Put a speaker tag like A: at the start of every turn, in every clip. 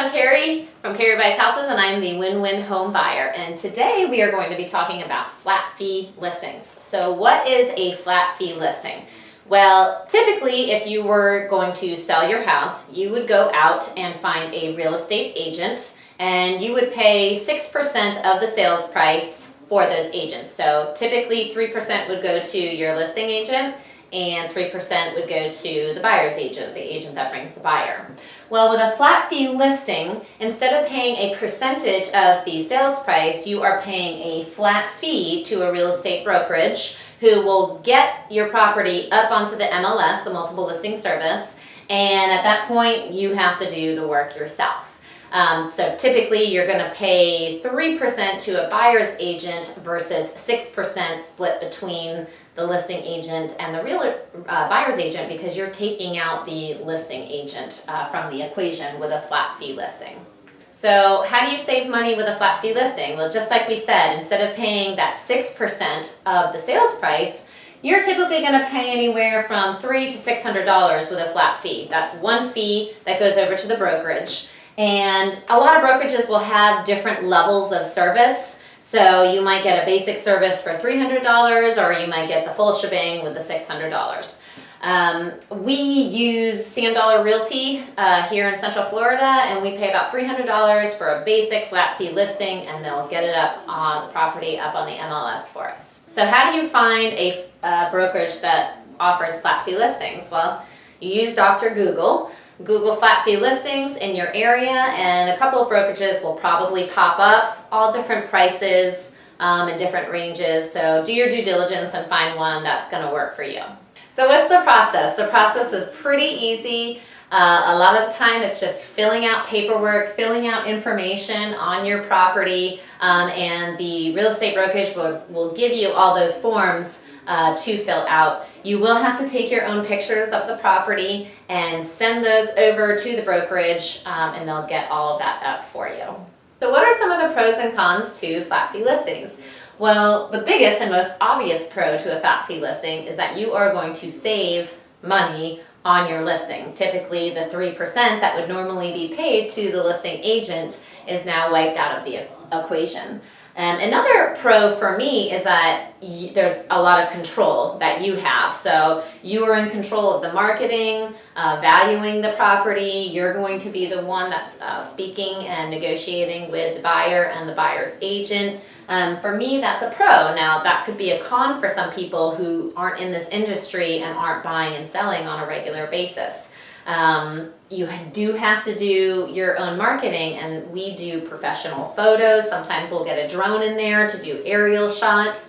A: I'm Carrie from Carrie Buys Houses, and I'm the Win-Win Home Buyer. And today we are going to be talking about flat fee listings. So what is a flat fee listing? Well, typically if you were going to sell your house, you would go out and find a real estate agent, and you would pay 6% of the sales price for those agents. So typically 3% would go to your listing agent, and 3% would go to the buyer's agent, the agent that brings the buyer. Well, with a flat fee listing, instead of paying a percentage of the sales price, you are paying a flat fee to a real estate brokerage who will get your property up onto the MLS, the Multiple Listing Service, and at that point, you have to do the work yourself. So typically you're going to pay 3% to a buyer's agent versus 6% split between the listing agent and the real buyer's agent, because you're taking out the listing agent from the equation with a flat fee listing. So how do you save money with a flat fee listing? Well, just like we said, instead of paying that 6% of the sales price, you're typically going to pay anywhere from $300 to $600 with a flat fee. That's one fee that goes over to the brokerage. And a lot of brokerages will have different levels of service. So you might get a basic service for $300, or you might get the full shebang with the $600. We use Sand Dollar Realty here in Central Florida, and we pay about $300 for a basic flat fee listing, and they'll get it up on the property, up on the MLS for us. So how do you find a brokerage that offers flat fee listings? Well, you use Dr. Google. Google flat fee listings in your area, and a couple of brokerages will probably pop up, all different prices and different ranges. So do your due diligence and find one that's going to work for you. So what's the process? The process is pretty easy. A lot of the time it's just filling out paperwork, filling out information on your property, and the real estate brokerage will give you all those forms to fill out. You will have to take your own pictures of the property and send those over to the brokerage, and they'll get all of that up for you. So what are some of the pros and cons to flat fee listings? Well, the biggest and most obvious pro to a flat fee listing is that you are going to save money on your listing. Typically the 3% that would normally be paid to the listing agent is now wiped out of the equation. Another pro for me is that there's a lot of control that you have. So you are in control of the marketing, valuing the property. You're going to be the one that's speaking and negotiating with the buyer and the buyer's agent. For me, that's a pro. Now, that could be a con for some people who aren't in this industry and aren't buying and selling on a regular basis. You do have to do your own marketing, and we do professional photos. Sometimes we'll get a drone in there to do aerial shots.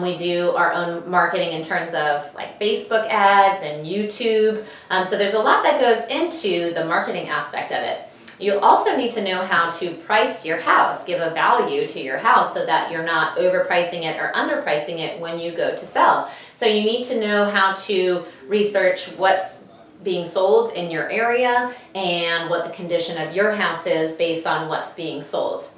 A: We do our own marketing in terms of like Facebook ads and YouTube. So there's a lot that goes into the marketing aspect of it. You also need to know how to price your house, give a value to your house so that you're not overpricing it or underpricing it when you go to sell. So you need to know how to research what's being sold in your area and what the condition of your house is based on what's being sold.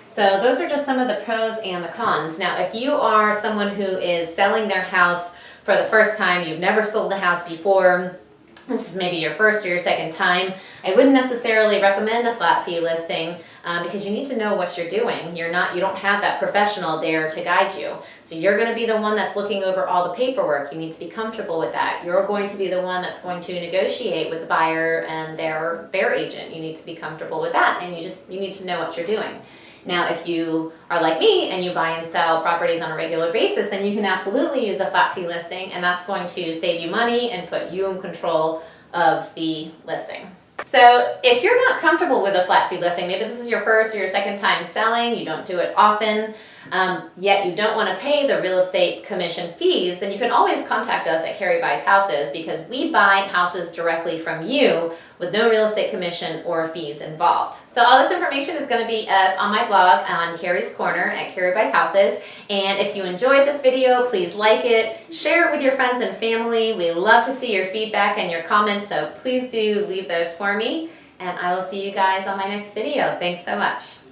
A: So those are just some of the pros and the cons. Now, if you are someone who is selling their house for the first time, you've never sold a house before, this is maybe your first or your second time, I wouldn't necessarily recommend a flat fee listing because you need to know what you're doing. You don't have that professional there to guide you. So you're going to be the one that's looking over all the paperwork. You need to be comfortable with that. You're going to be the one that's going to negotiate with the buyer and their agent. You need to be comfortable with that, and you need to know what you're doing. Now, if you are like me and you buy and sell properties on a regular basis, then you can absolutely use a flat fee listing, and that's going to save you money and put you in control of the listing. So if you're not comfortable with a flat fee listing, maybe this is your first or your second time selling, you don't do it often, yet you don't want to pay the real estate commission fees, then you can always contact us at Carrie Buys Houses, because we buy houses directly from you with no real estate commission or fees involved. So all this information is going to be up on my blog on Carrie's Corner at Carrie Buys Houses. And if you enjoyed this video, please like it, share it with your friends and family. We love to see your feedback and your comments, so please do leave those for me. And I will see you guys on my next video. Thanks so much.